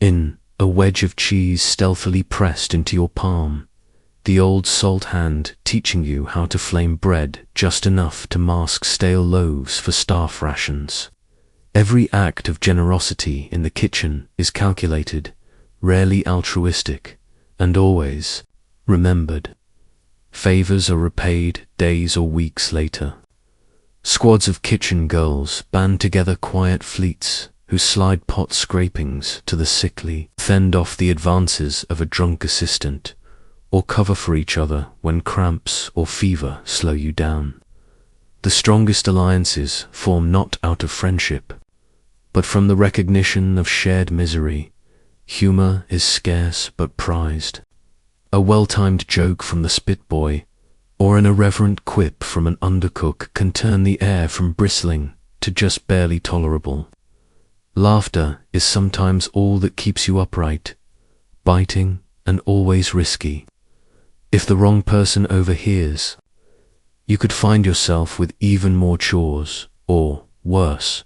In a wedge of cheese stealthily pressed into your palm, the old salt hand teaching you how to flame bread just enough to mask stale loaves for staff rations. Every act of generosity in the kitchen is calculated, rarely altruistic, and always remembered. Favors are repaid days or weeks later. Squads of kitchen girls band together, quiet fleets who slide pot scrapings to the sickly, fend off the advances of a drunk assistant, or cover for each other when cramps or fever slow you down. The strongest alliances form not out of friendship, but from the recognition of shared misery. Humor is scarce but prized. A well-timed joke from the spit boy, or an irreverent quip from an undercook can turn the air from bristling to just barely tolerable. Laughter is sometimes all that keeps you upright, biting and always risky. If the wrong person overhears, you could find yourself with even more chores, or, worse,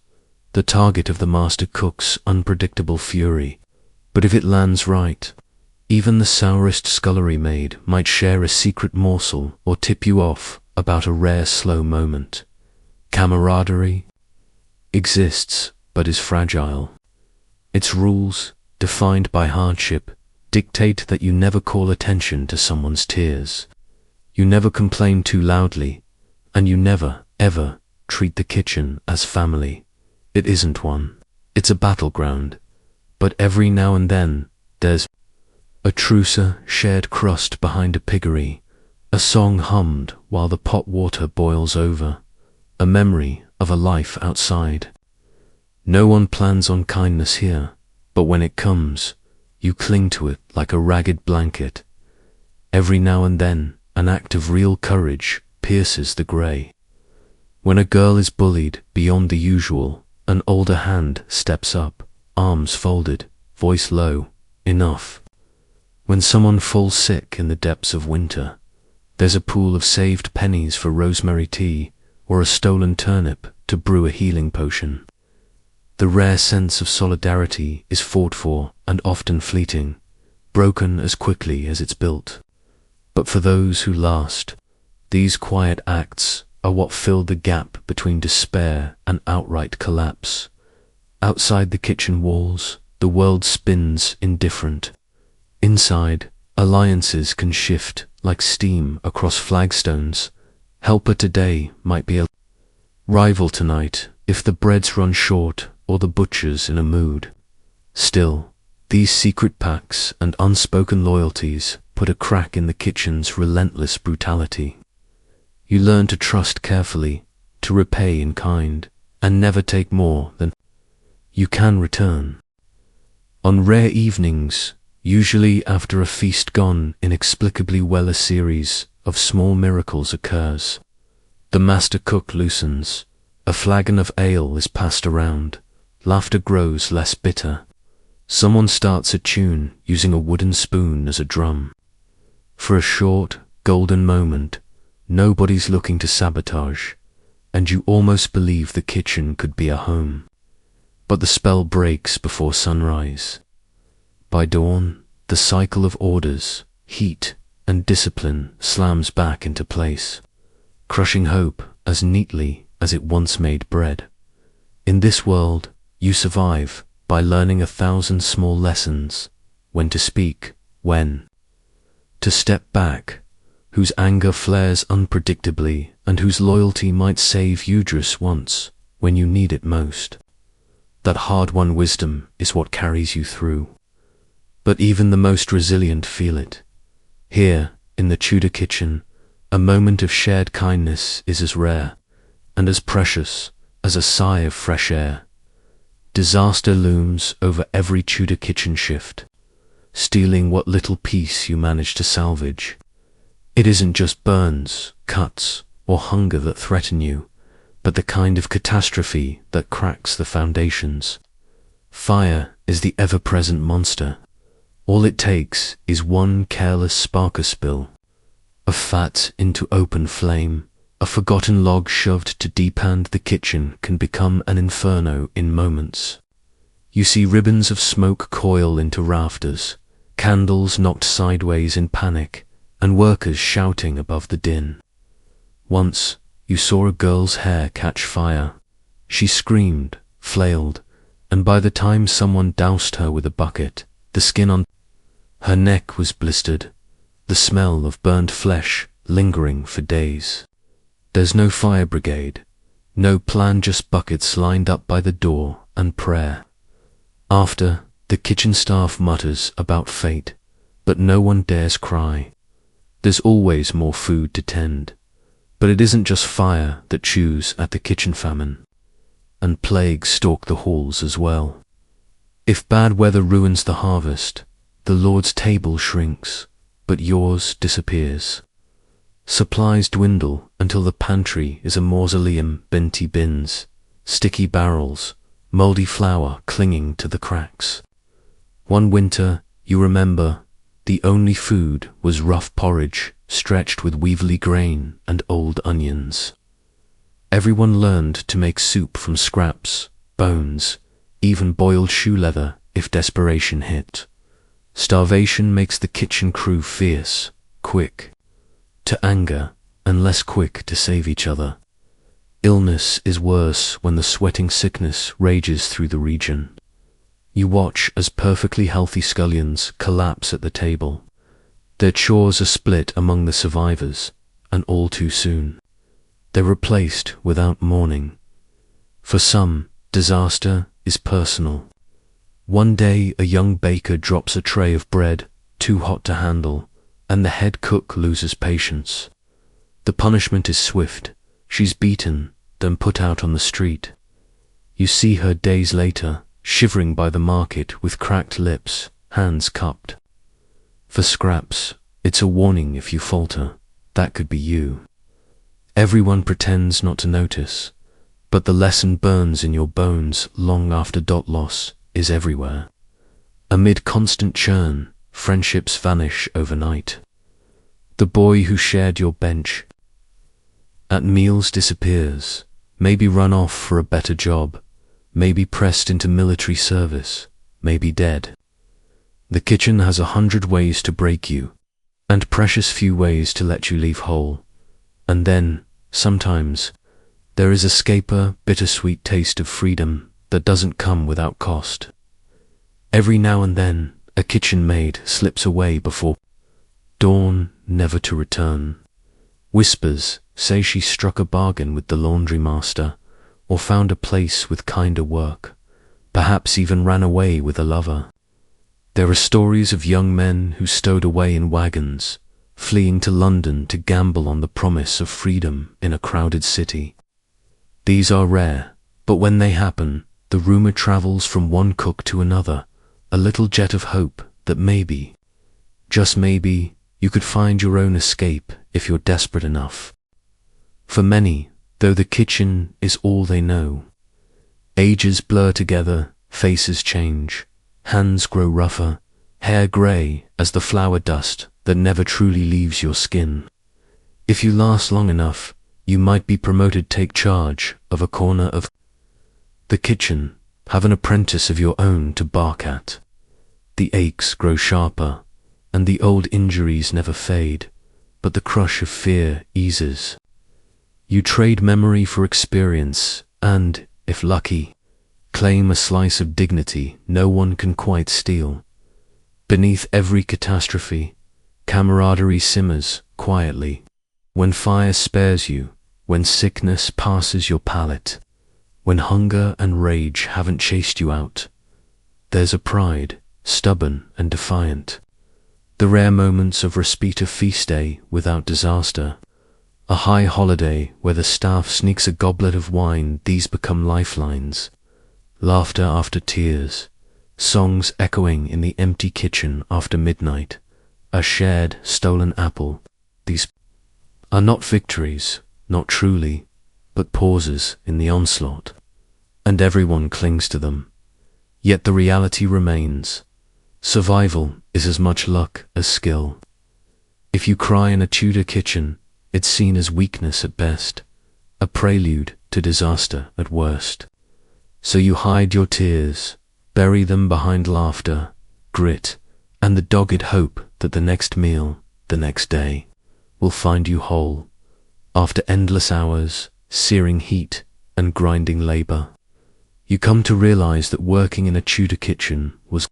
the target of the master cook's unpredictable fury. But if it lands right, even the sourest scullery maid might share a secret morsel or tip you off about a rare slow moment. Camaraderie exists but is fragile. Its rules, defined by hardship, dictate that you never call attention to someone's tears. You never complain too loudly, and you never, ever, treat the kitchen as family. It isn't one. It's a battleground. But every now and then, there's a trucer shared crust behind a piggery, A song hummed while the pot water boils over, a memory of a life outside. No one plans on kindness here, but when it comes, you cling to it like a ragged blanket. Every now and then, an act of real courage pierces the grey. When a girl is bullied beyond the usual, an older hand steps up, arms folded, voice low, enough. When someone falls sick in the depths of winter, there's a pool of saved pennies for rosemary tea, or a stolen turnip to brew a healing potion. The rare sense of solidarity is fought for and often fleeting, broken as quickly as it's built. But for those who last, these quiet acts are what fill the gap between despair and outright collapse. Outside the kitchen walls, the world spins indifferent. Inside, alliances can shift like steam across flagstones. Helper today might be a rival tonight if the bread's run short or the butcher's in a mood. Still, these secret pacts and unspoken loyalties put a crack in the kitchen's relentless brutality. You learn to trust carefully, to repay in kind, and never take more than you can return. On rare evenings, usually after a feast gone inexplicably well, a series of small miracles occurs. The master cook loosens, a flagon of ale is passed around, laughter grows less bitter. Someone starts a tune using a wooden spoon as a drum. For a short, golden moment, nobody's looking to sabotage, and you almost believe the kitchen could be a home. But the spell breaks before sunrise. By dawn, the cycle of orders, heat, and discipline slams back into place, crushing hope as neatly as it once made bread. In this world, you survive by learning 1,000 small lessons: when to speak, when to step back, whose anger flares unpredictably, and whose loyalty might save you just once when you need it most. That hard-won wisdom is what carries you through. But even the most resilient feel it. Here, in the Tudor kitchen, a moment of shared kindness is as rare and as precious as a sigh of fresh air. Disaster looms over every Tudor kitchen shift, stealing what little peace you manage to salvage. It isn't just burns, cuts, or hunger that threaten you, but the kind of catastrophe that cracks the foundations. Fire is the ever-present monster. All it takes is one careless sparker spill, a fat into open flame, a forgotten log shoved to deep hand. The kitchen can become an inferno in moments. You see ribbons of smoke coil into rafters, candles knocked sideways in panic, and workers shouting above the din. Once, you saw a girl's hair catch fire. She screamed, flailed, and by the time someone doused her with a bucket, the skin on her neck was blistered, the smell of burnt flesh lingering for days. There's no fire brigade, no plan, just buckets lined up by the door and prayer. After, the kitchen staff mutters about fate, but no one dares cry. There's always more food to tend, but it isn't just fire that chews at the kitchen. Famine and plagues stalk the halls as well. If bad weather ruins the harvest, the Lord's table shrinks, but yours disappears. Supplies dwindle until the pantry is a mausoleum: empty bins, sticky barrels, mouldy flour clinging to the cracks. One winter, you remember, the only food was rough porridge stretched with weevily grain and old onions. Everyone learned to make soup from scraps, bones, even boiled shoe leather if desperation hit. Starvation makes the kitchen crew fierce, quick to anger, and less quick to save each other. Illness is worse when the sweating sickness rages through the region. You watch as perfectly healthy scullions collapse at the table. Their chores are split among the survivors, and all too soon. They're replaced without mourning. For some, disaster is personal. One day a young baker drops a tray of bread, too hot to handle, and the head cook loses patience. The punishment is swift. She's beaten, then put out on the street. You see her days later, shivering by the market with cracked lips, hands cupped. For scraps, it's a warning if you falter. That could be you. Everyone pretends not to notice, but the lesson burns in your bones long after loss is everywhere. Amid constant churn, friendships vanish overnight. The boy who shared your bench at meals disappears, maybe run off for a better job, maybe pressed into military service, maybe dead. The kitchen has 100 ways to break you, and precious few ways to let you leave whole. And then, sometimes, there is a scaper, bittersweet taste of freedom that doesn't come without cost. Every now and then, a kitchen maid slips away before dawn, never to return. Whispers say she struck a bargain with the laundry master, or found a place with kinder work, perhaps even ran away with a lover. There are stories of young men who stowed away in wagons, fleeing to London to gamble on the promise of freedom in a crowded city. These are rare, but when they happen, the rumor travels from one cook to another, a little jet of hope that maybe, just maybe, you could find your own escape if you're desperate enough. For many, though, the kitchen is all they know. Ages blur together, faces change, hands grow rougher, hair grey as the flour dust that never truly leaves your skin. If you last long enough, you might be promoted, take charge of a corner of the kitchen, have an apprentice of your own to bark at. The aches grow sharper, and the old injuries never fade, but the crush of fear eases. You trade memory for experience and, if lucky, claim a slice of dignity no one can quite steal. Beneath every catastrophe, camaraderie simmers quietly. When fire spares you, when sickness passes your palate, when hunger and rage haven't chased you out, there's a pride, stubborn and defiant. The rare moments of respite, a feast day without disaster, a high holiday where the staff sneaks a goblet of wine, these become lifelines. Laughter after tears, songs echoing in the empty kitchen after midnight, a shared, stolen apple. These are not victories, not truly, but pauses in the onslaught, and everyone clings to them. Yet the reality remains. Survival is as much luck as skill. If you cry in a Tudor kitchen, it's seen as weakness at best, a prelude to disaster at worst. So you hide your tears, bury them behind laughter, grit, and the dogged hope that the next meal, the next day, will find you whole, after endless hours, searing heat, and grinding labor. You come to realize that working in a Tudor kitchen was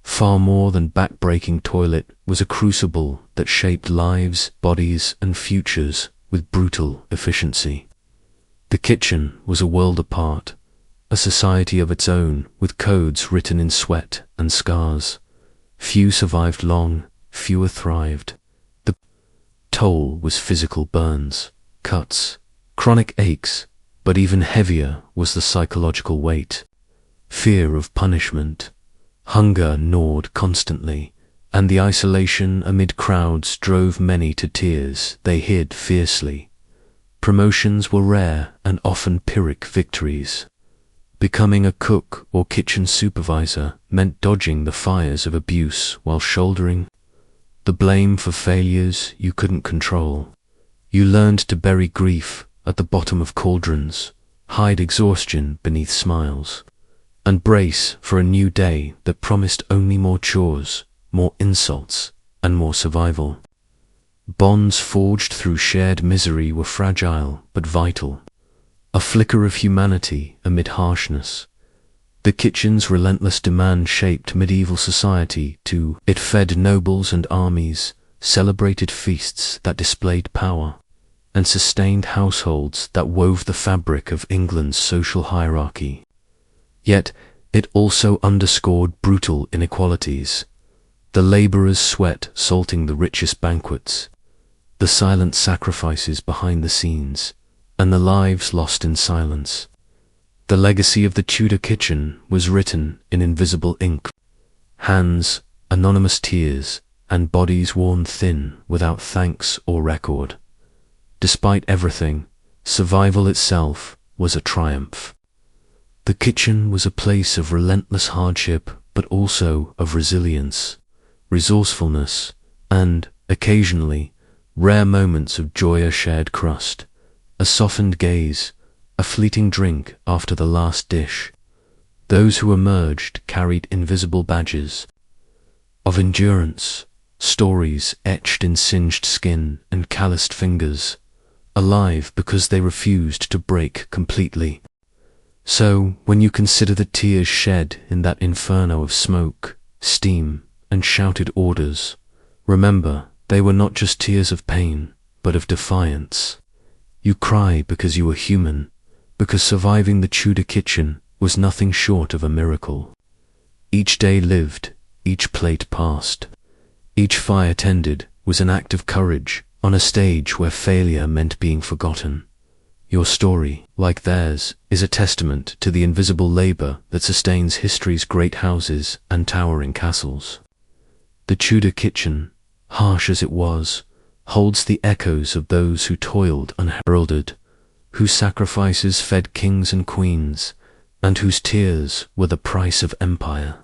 far more than backbreaking toilet, was a crucible that shaped lives, bodies, and futures with brutal efficiency. The kitchen was a world apart, a society of its own, with codes written in sweat and scars. Few survived long, fewer thrived. The toll was physical burns, cuts, chronic aches, but even heavier was the psychological weight. Fear of punishment, hunger gnawed constantly, and the isolation amid crowds drove many to tears. They hid fiercely. Promotions were rare and often Pyrrhic victories. Becoming a cook or kitchen supervisor meant dodging the fires of abuse while shouldering the blame for failures you couldn't control. You learned to bury grief at the bottom of cauldrons, hide exhaustion beneath smiles, and brace for a new day that promised only more chores, more insults, and more survival. Bonds forged through shared misery were fragile but vital, a flicker of humanity amid harshness. The kitchen's relentless demand shaped medieval society too. It fed nobles and armies, celebrated feasts that displayed power, and sustained households that wove the fabric of England's social hierarchy. Yet it also underscored brutal inequalities. The laborers' sweat salting the richest banquets, the silent sacrifices behind the scenes, and the lives lost in silence. The legacy of the Tudor kitchen was written in invisible ink. Hands, anonymous tears, and bodies worn thin without thanks or record. Despite everything, survival itself was a triumph. The kitchen was a place of relentless hardship, but also of resilience, resourcefulness, and, occasionally, rare moments of joy. A shared crust, a softened gaze, a fleeting drink after the last dish. Those who emerged carried invisible badges of endurance, stories etched in singed skin and calloused fingers, alive because they refused to break completely. So, when you consider the tears shed in that inferno of smoke, steam, and shouted orders, remember they were not just tears of pain, but of defiance. You cry because you were human, because surviving the Tudor kitchen was nothing short of a miracle. Each day lived, each plate passed, each fire tended was an act of courage on a stage where failure meant being forgotten. Your story, like theirs, is a testament to the invisible labor that sustains history's great houses and towering castles. The Tudor kitchen, harsh as it was, holds the echoes of those who toiled unheralded, whose sacrifices fed kings and queens, and whose tears were the price of empire.